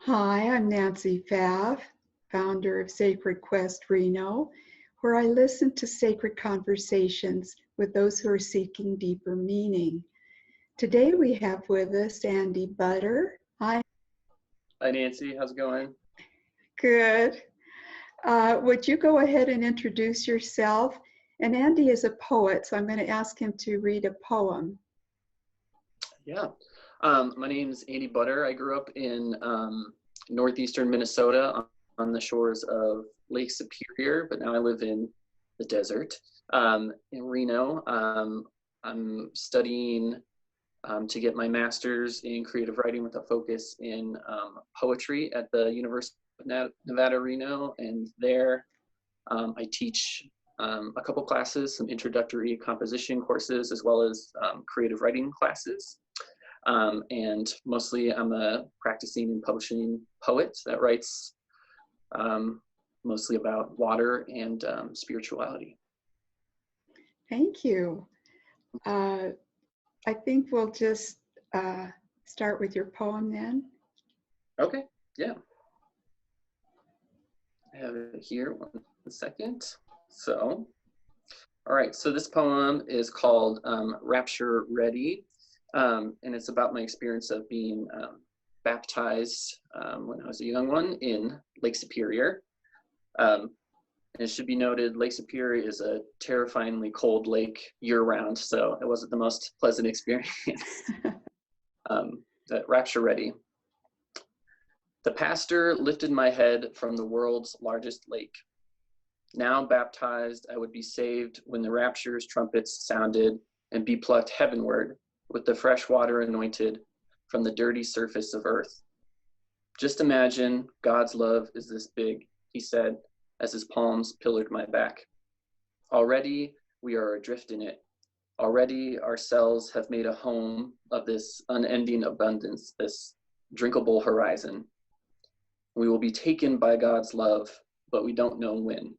Hi, I'm Nancy Pfaff, founder of Sacred Quest Reno, where I listen to sacred conversations with those who are seeking deeper meaning. Today we have with us Andy Butter. Hi. Hi, Nancy. How's it going? Good. Would you go ahead and introduce yourself? And Andy is a poet, so I'm going to ask him to read a poem. Yeah. My name's Andy Butter. I grew up in northeastern Minnesota on the shores of Lake Superior, but now I live in the desert in Reno. I'm studying to get my master's in creative writing with a focus in poetry at the University of Nevada, Reno. And there I teach a couple classes, some introductory composition courses, as well as creative writing classes. And mostly I'm a practicing and publishing poet that writes mostly about water and spirituality. Thank you. I think we'll just start with your poem then. Okay, yeah. I have it here, one second. So, all right, so this poem is called Rapture Ready. And it's about my experience of being baptized when I was a young one in Lake Superior. And it should be noted, Lake Superior is a terrifyingly cold lake year-round, so it wasn't the most pleasant experience. Rapture Ready. The pastor lifted my head from the world's largest lake. Now baptized, I would be saved when the rapture's trumpets sounded and be plucked heavenward with the fresh water anointed from the dirty surface of earth. Just imagine God's love is this big, he said, as his palms pillared my back. Already we are adrift in it. Already our cells have made a home of this unending abundance, this drinkable horizon. We will be taken by God's love, but we don't know when.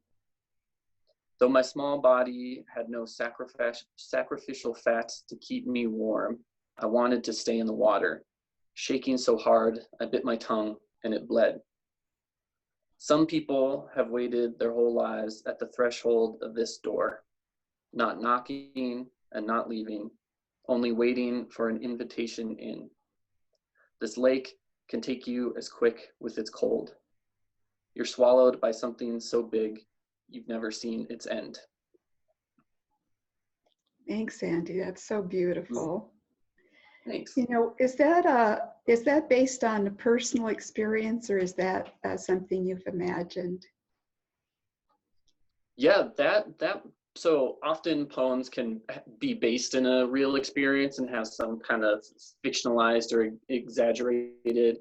Though my small body had no sacrificial fat to keep me warm, I wanted to stay in the water. Shaking so hard, I bit my tongue and it bled. Some people have waited their whole lives at the threshold of this door, not knocking and not leaving, only waiting for an invitation in. This lake can take you as quick with its cold. You're swallowed by something so big, you've never seen its end. Thanks, Andy. That's so beautiful. Thanks. You know, is that based on a personal experience, or is that something you've imagined? Yeah, so often poems can be based in a real experience and have some kind of fictionalized or exaggerated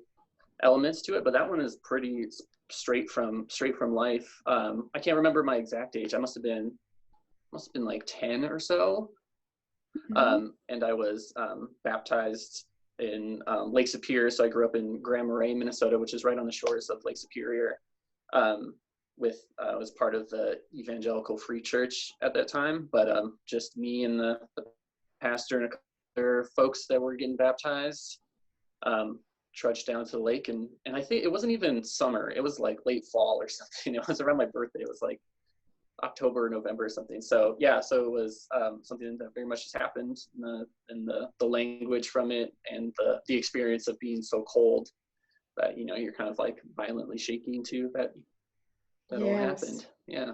elements to it, but that one is pretty straight from life. I can't remember my exact age. I must have been like 10 or so. Mm-hmm. And I was baptized in Lake Superior. So I grew up in Grand Marais, Minnesota, which is right on the shores of Lake Superior. I was part of the Evangelical Free Church at that time, but just me and the pastor and a couple other folks that were getting baptized trudged down to the lake, and I think it wasn't even summer. It was like late fall or something. It was around my birthday. It was like October, November or something. So yeah, so it was something that very much just happened, and the language from it, and the experience of being so cold that you're kind of like violently shaking too. That Yes. all happened. Yeah.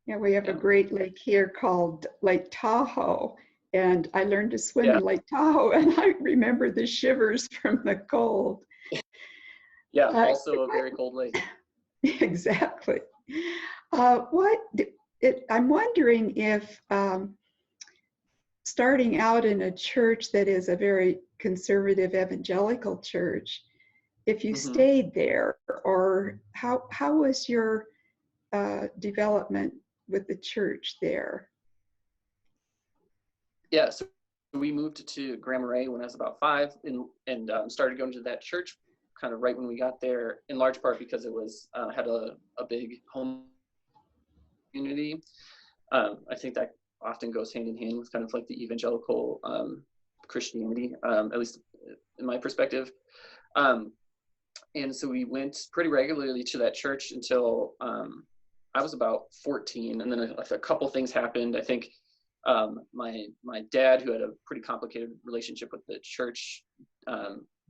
Yeah, we have a great lake here called Lake Tahoe, and I learned to swim in Lake Tahoe, and I remember the shivers from the cold. Yeah, also a very cold lake. Exactly. I'm wondering if starting out in a church that is a very conservative evangelical church, if you stayed there, or how was your development with the church there? Yeah, so we moved to Grand Marais when I was about 5, and started going to that church kind of right when we got there, in large part because it was had a big home community. I think that often goes hand in hand with kind of like the evangelical Christianity, at least in my perspective. And so we went pretty regularly to that church until I was about 14. And then a couple things happened. I think my dad, who had a pretty complicated relationship with the church,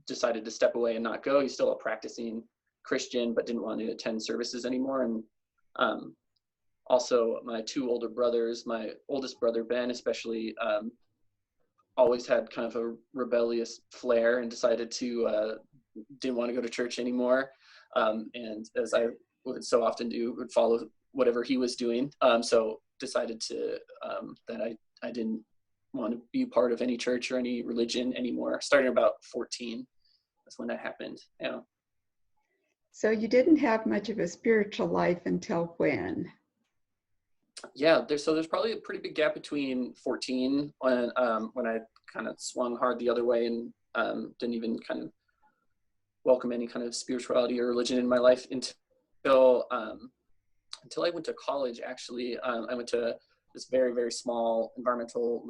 decided to step away and not go. He's still a practicing Christian, but didn't want to attend services anymore. And also my two older brothers, my oldest brother, Ben, especially, always had kind of a rebellious flair and decided to, didn't want to go to church anymore. And as I would so often do, would follow whatever he was doing. So decided to, that I didn't want to be part of any church or any religion anymore. Starting about 14, that's when that happened. Yeah. So you didn't have much of a spiritual life until when? Yeah, there's probably a pretty big gap between 14 when I kind of swung hard the other way and didn't even kind of welcome any kind of spirituality or religion in my life until I went to college. Actually, I went to this very, very small environmental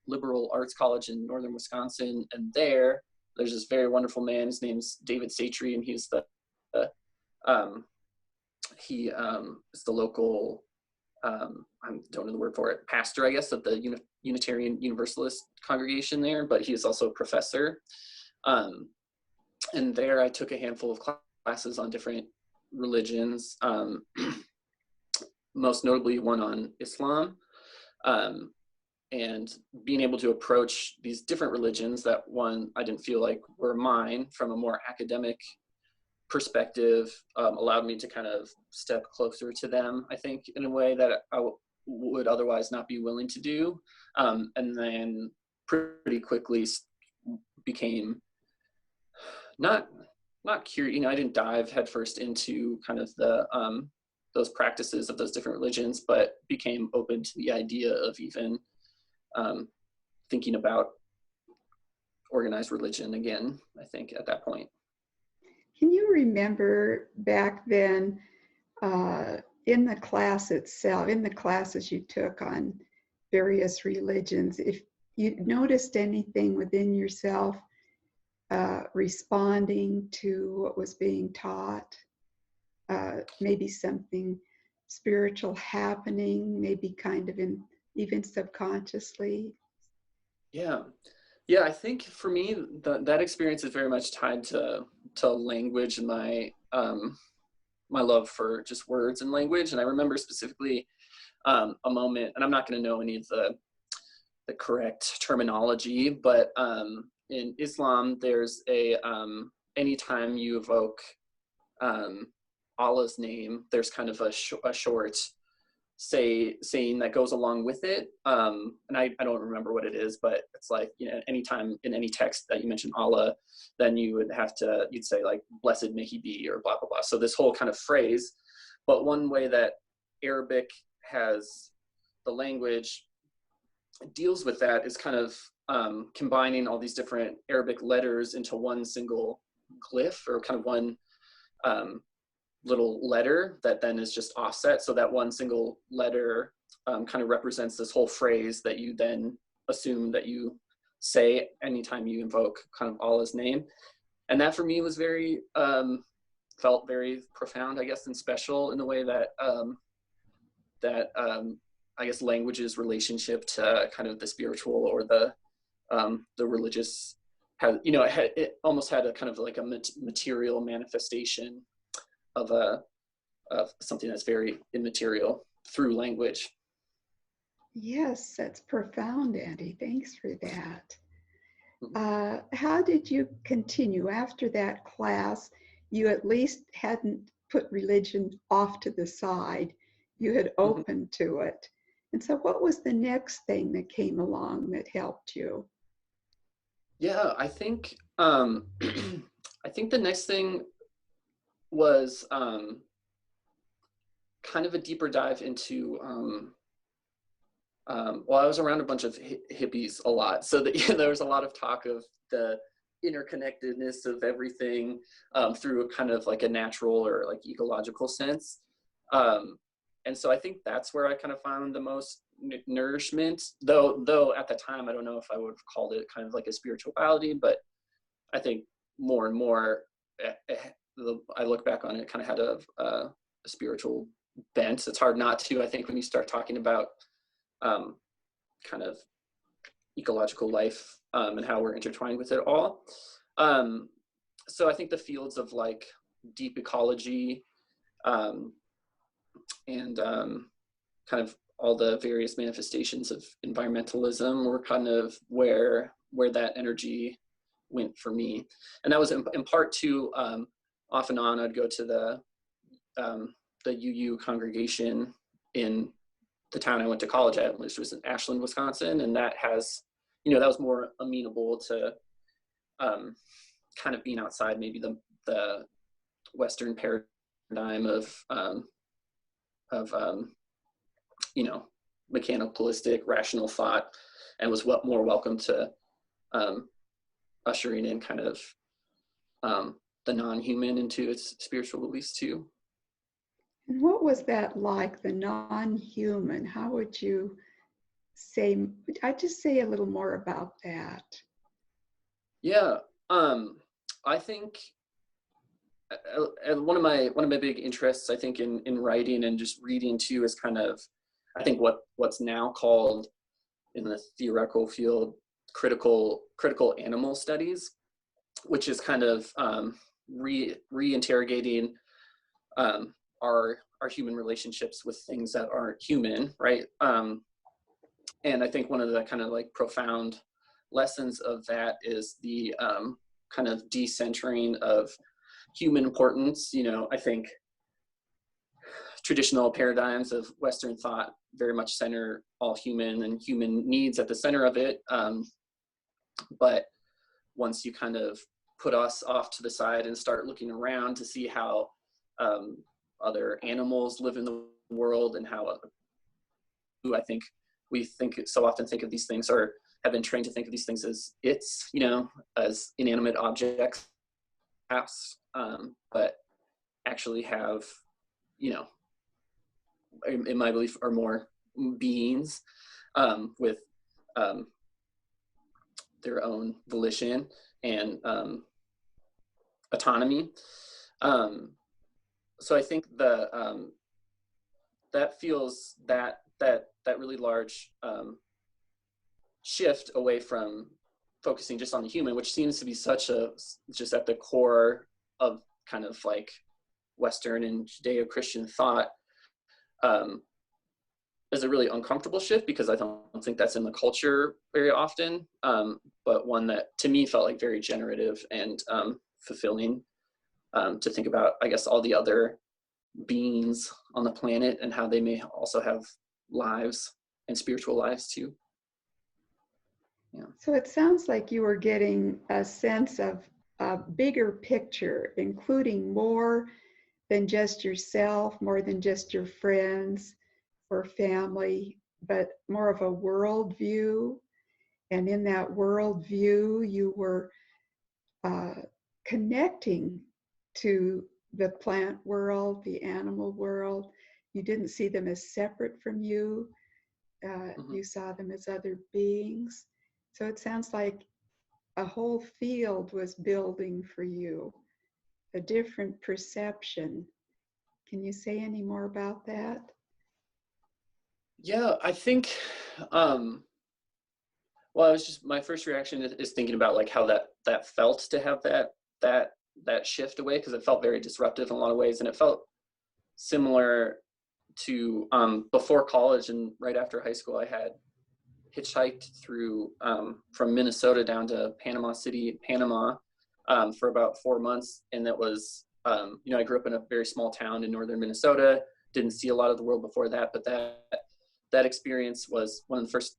liberal arts college in northern Wisconsin, and there's this very wonderful man. His name's David Satry, and he's he is the local, I don't know the word for it, pastor, I guess, of the Unitarian Universalist congregation there, but he is also a professor. And there I took a handful of classes on different religions, most notably one on Islam, and being able to approach these different religions that I didn't feel like were mine from a more academic perspective, allowed me to kind of step closer to them, I think, in a way that I would otherwise not be willing to do. And then pretty quickly became not curious, I didn't dive headfirst into kind of the those practices of those different religions, but became open to the idea of even thinking about organized religion again, I think, at that point. Can you remember back then, in the class itself, in the classes you took on various religions, if you noticed anything within yourself responding to what was being taught? Maybe something spiritual happening, maybe kind of even subconsciously? Yeah, I think for me, that experience is very much tied to language and my my love for just words and language. And I remember specifically a moment, and I'm not going to know any of the correct terminology, but in Islam, there's anytime you evoke Allah's name, there's kind of a short saying that goes along with it. And I don't remember what it is, but it's like, anytime in any text that you mention Allah, then you'd say like, blessed may he be, or blah, blah, blah. So this whole kind of phrase, but one way that Arabic has the language deals with that is kind of combining all these different Arabic letters into one single glyph, or kind of one little letter that then is just offset. So that one single letter kind of represents this whole phrase that you then assume that you say anytime you invoke kind of Allah's name. And that for me was very, felt very profound, I guess, and special in the way that, I guess language's relationship to kind of the spiritual or the religious has, it almost had a kind of like a material manifestation of something that's very immaterial through language. Yes, that's profound, Andy. Thanks for that. How did you continue after that class? You at least hadn't put religion off to the side. You had opened to it. And so what was the next thing that came along that helped you? Yeah, I think I think the next thing was kind of a deeper dive into well, I was around a bunch of hippies a lot, so that there was a lot of talk of the interconnectedness of everything through a kind of like a natural or like ecological sense. And so I think that's where I kind of found the most nourishment, though at the time, I don't know if I would have called it kind of like a spirituality, but I think more and more I look back on it, kind of had a spiritual bent. It's hard not to, I think, when you start talking about kind of ecological life and how we're intertwined with it all. So I think the fields of like deep ecology and kind of all the various manifestations of environmentalism were kind of where that energy went for me. And that was in part to off and on I'd go to the UU congregation in the town I went to college at, which was in Ashland, Wisconsin. And that has, that was more amenable to kind of being outside maybe the Western paradigm of mechanicalistic, rational thought, and was more welcome to ushering in kind of the non-human into its spiritual beliefs too. And what was that like, the non-human? How would you say, I'd just say a little more about that. Yeah, I think one of my big interests, I think, in writing and just reading too, is kind of, I think what's now called in the theoretical field critical animal studies, which is kind of reinterrogating our human relationships with things that aren't human, right? And I think one of the kind of like profound lessons of that is the kind of decentering of human importance. I think traditional paradigms of Western thought very much center all human and human needs at the center of it. But once you kind of put us off to the side and start looking around to see how other animals live in the world, and how I think we so often think of these things, or have been trained to think of these things as as inanimate objects, perhaps, but actually have, in my belief, are more beings with their own volition and autonomy. So I think that feels that really large shift away from focusing just on the human, which seems to be just at the core of kind of like Western and Judeo-Christian thought, is a really uncomfortable shift, because I don't think that's in the culture very often, but one that to me felt like very generative and fulfilling, to think about, I guess, all the other beings on the planet and how they may also have lives and spiritual lives too. Yeah. So it sounds like you were getting a sense of a bigger picture, including more than just yourself, more than just your friends or family, but more of a worldview. And in that worldview, you were connecting to the plant world, the animal world. You didn't see them as separate from you. You saw them as other beings. So it sounds like a whole field was building for you, a different perception. Can you say any more about that? Yeah, I think, well, my first reaction is thinking about like how that felt to have that shift away, because it felt very disruptive in a lot of ways. And it felt similar to before college and right after high school. I had hitchhiked through from Minnesota down to Panama City, Panama, for about 4 months. And that was, I grew up in a very small town in northern Minnesota, didn't see a lot of the world before that, but that experience was one of the first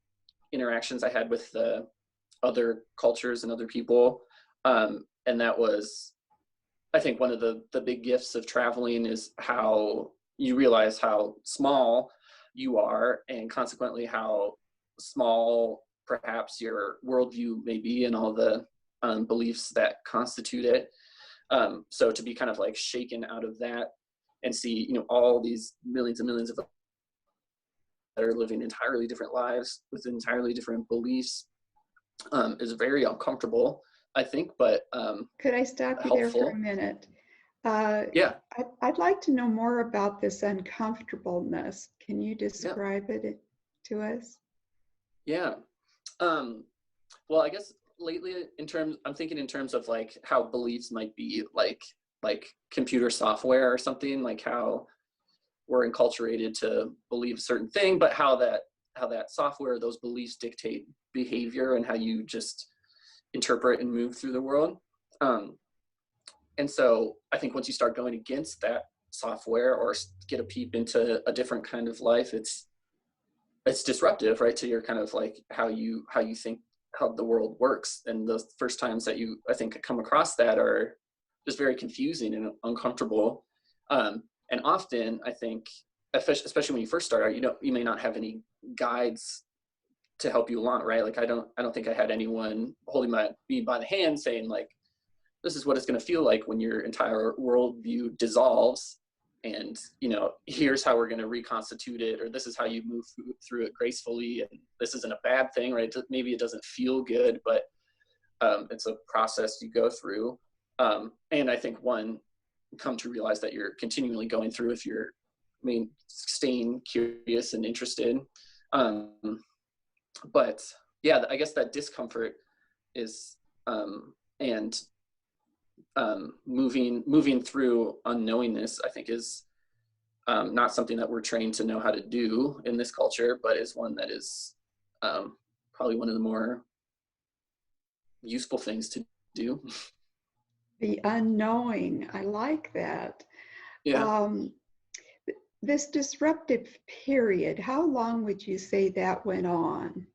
interactions I had with the other cultures and other people. And that was, I think, one of the big gifts of traveling, is how you realize how small you are, and consequently how small perhaps your worldview may be, and all the beliefs that constitute it. So to be kind of like shaken out of that and see, all these millions and millions of that are living entirely different lives with entirely different beliefs, is very uncomfortable, I think, but could I stop you helpful. there for a minute? Uh, Yeah, I'd like to know more about this uncomfortableness. Can you yeah, describe it to us? yeah. Um, well, I guess lately I'm thinking in terms of like how beliefs might be like computer software or something, like how we're enculturated to believe a certain thing, but how that software, those beliefs dictate behavior and how you just interpret and move through the world. Um, and so I think once you start going against that software or get a peep into a different kind of life, it's disruptive, right, to your kind of like how you think how the world works. And the first times that you, I think, come across that are just very confusing and uncomfortable. And often I think, especially when you first start out, you may not have any guides to help you along, right? Like I don't think I had anyone holding me by the hand saying like, this is what it's going to feel like when your entire worldview dissolves, and here's how we're going to reconstitute it, or this is how you move through it gracefully, and this isn't a bad thing, right? Maybe it doesn't feel good, but it's a process you go through. And I think one, come to realize that you're continually going through if you're, staying curious and interested. um, but yeah, I guess that discomfort is, and moving through unknowingness, I think, is not something that we're trained to know how to do in this culture, but is one that is probably one of the more useful things to do. The unknowing, I like that. Yeah, Um, this disruptive period, how long would you say that went on?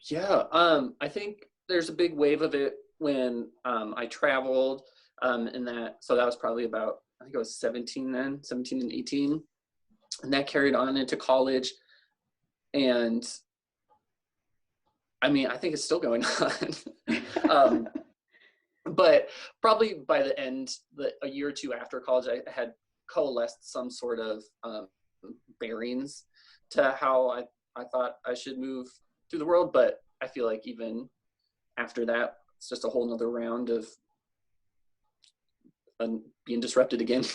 yeah. I think there's a big wave of it when I traveled, and so that was probably about, I think I was 17 then, 17 and 18, and that carried on into college. And I think it's still going on. um, but probably by the end, a year or two after college, I had coalesced some sort of bearings to how I thought I should move through the world. But I feel like even after that, it's just a whole nother round of being disrupted again.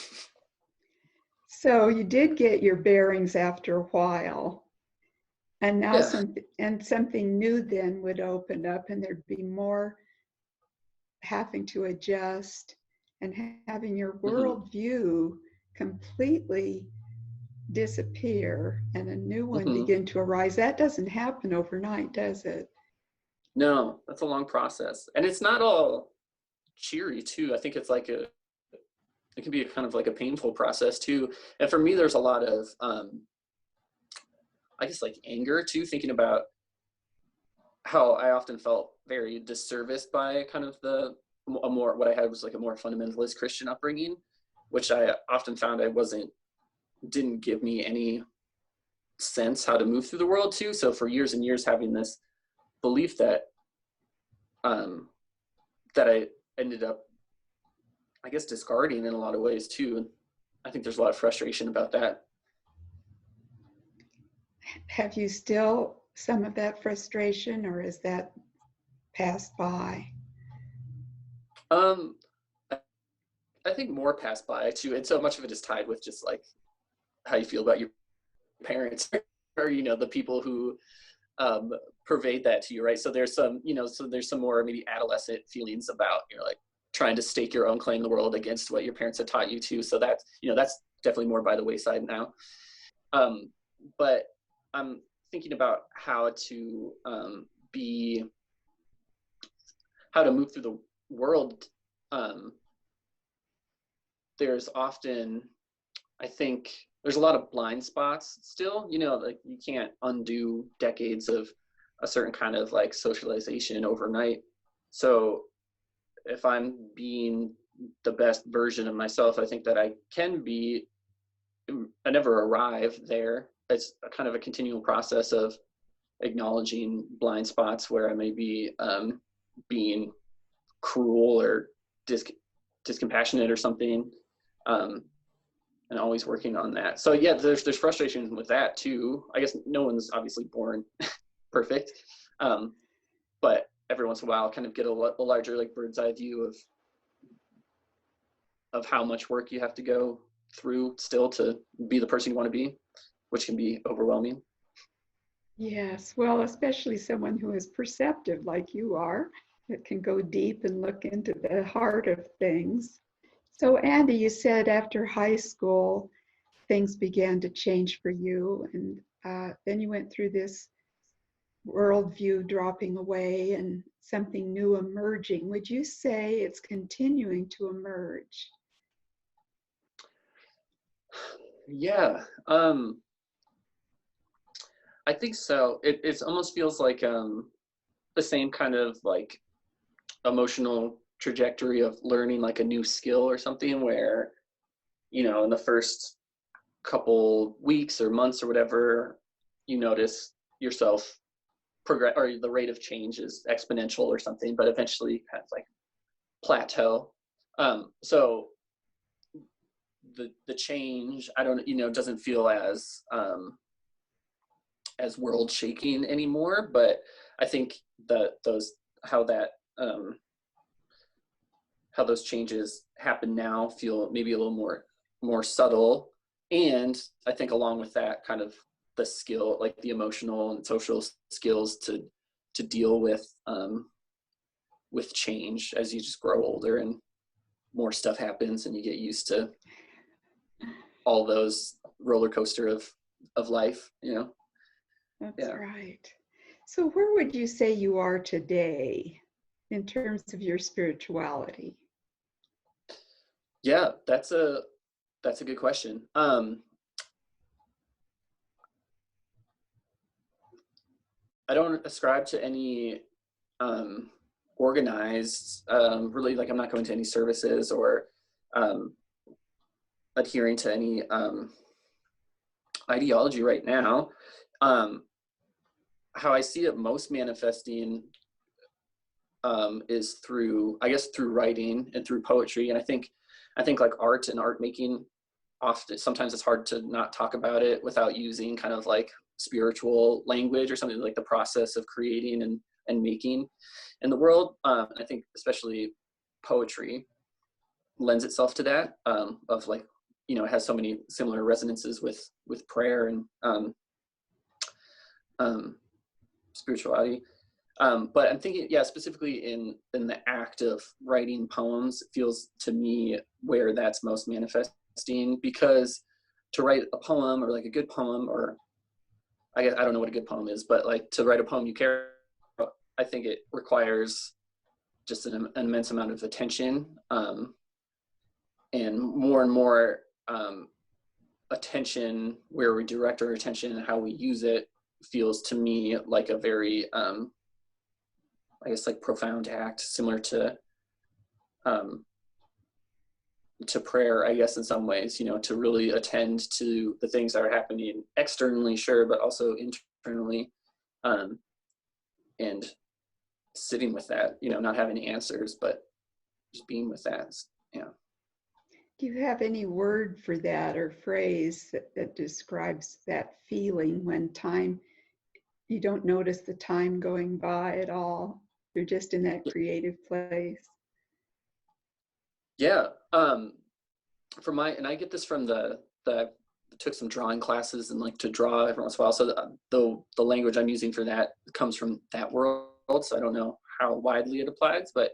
So you did get your bearings after a while, and now Yeah. something new then would open up, and there'd be more having to adjust and having your Hmm. worldview completely disappear and a new one Hmm. begin to arise. That doesn't happen overnight, does it? No, that's a long process, and it's not all cheery too. I think it can be kind of like a painful process too. And for me, there's a lot of I guess like anger too, thinking about how I often felt very disserviced by kind of what I had was like a more fundamentalist Christian upbringing, which I often found didn't give me any sense how to move through the world too. So for years and years, having this belief um, that I ended up, I guess, discarding in a lot of ways too. And I think there's a lot of frustration about that. Have you still some of that frustration, or is that passed by? Um, I think more passed by too, and so much of it is tied with just like how you feel about your parents or the people who um, pervade that to you, right? So there's some more maybe adolescent feelings about like trying to stake your own claim in the world against what your parents have taught you to. So that's definitely more by the wayside now. But I'm thinking about be how to move through the world. Um, there's often, I think, there's a lot of blind spots still. Like you can't undo decades of a certain kind of like socialization overnight. So if I'm being the best version of myself, I think that I never arrive there. It's a kind of a continual process of acknowledging blind spots where I may be being cruel or discompassionate or something. Um, and always working on that. So yeah, there's frustration with that too. I guess no one's obviously born perfect, but every once in a while, kind of get a larger like bird's eye view of how much work you have to go through still to be the person you want to be, which can be overwhelming. Yes, well, especially someone who is perceptive like you are, that can go deep and look into the heart of things. So, Andy, you said after high school, things began to change for you, and then you went through this worldview dropping away and something new emerging. Would you say it's continuing to emerge? Yeah, I think so. It almost feels like the same kind of like emotional trajectory of learning like a new skill or something, where, you know, in the first couple weeks or months or whatever, you notice yourself progress, or the rate of change is exponential or something, but eventually kind of like plateau. So the change, I don't, you know, doesn't feel as world shaking anymore, but I think that how those changes happen now feel maybe a little more subtle. And I think along with that, kind of the skill, like the emotional and social skills to deal with change as you just grow older and more stuff happens and you get used to all those roller coaster of life, you know. That's right. So, where would you say you are today in terms of your spirituality? Yeah, that's a good question. I don't ascribe to any organized, really, like I'm not going to any services or adhering to any ideology right now. How I see it most manifesting is through, I guess, through writing and through poetry. And I think like art and art making, often sometimes it's hard to not talk about it without using kind of like spiritual language or something, like the process of creating and making in the world. I think especially poetry lends itself to that, of like, you know, it has so many similar resonances with prayer and spirituality. But I'm thinking, yeah, specifically in the act of writing poems, it feels to me where that's most manifesting, because to write a poem, or like a good poem, or I guess I don't know what a good poem is, but like to write a poem you care about, I think it requires just an immense amount of attention, and more attention, where we direct our attention and how we use it, feels to me like a very I guess like profound act, similar to prayer, I guess, in some ways, you know, to really attend to the things that are happening externally, sure, but also internally, and sitting with that, you know, not having answers, but just being with that. Yeah. Do you have any word for that or phrase that describes that feeling when you don't notice the time going by at all? You're just in that creative place. Yeah. And I get this from I took some drawing classes and like to draw every once in a while. So the language I'm using for that comes from that world. So I don't know how widely it applies, but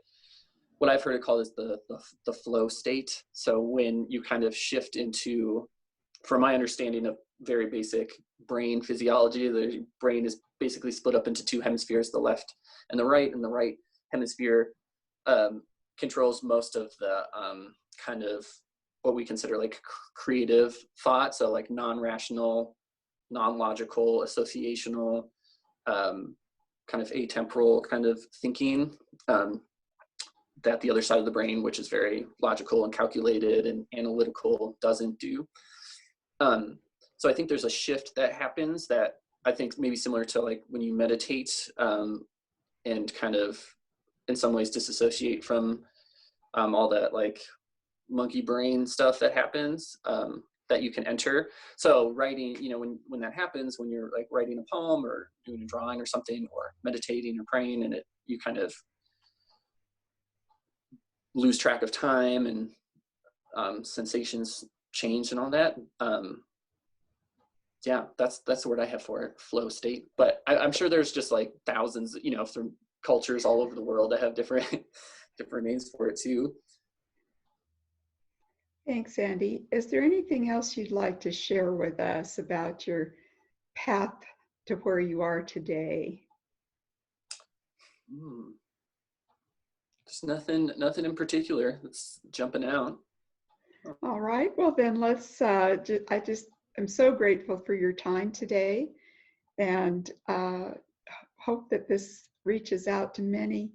what I've heard it called is the flow state. So when you kind of shift into, from my understanding of very basic brain physiology, the brain is basically split up into two hemispheres, the left and the right hemisphere controls most of the kind of what we consider like creative thought. So like non-rational, non-logical, associational, kind of atemporal kind of thinking, that the other side of the brain, which is very logical and calculated and analytical, doesn't do. So I think there's a shift that happens that I think maybe similar to like when you meditate, and kind of in some ways disassociate from all that like monkey brain stuff that happens, that you can enter. So writing, you know, when that happens, when you're like writing a poem or doing a drawing or something, or meditating or praying, and you kind of lose track of time and sensations change and all that. Yeah, that's the word I have for it, flow state. But I'm sure there's just like thousands, from cultures all over the world that have different different names for it too. Thanks, Andy. Is there anything else you'd like to share with us about your path to where you are today? Just nothing in particular that's jumping out. All right, well then let's, I just am so grateful for your time today, and hope that this reaches out to many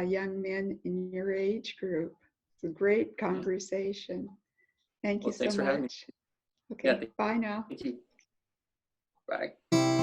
young men in your age group. It's a great conversation. Thank you so much. Thanks for having me. Okay, bye now. Thank you. Bye.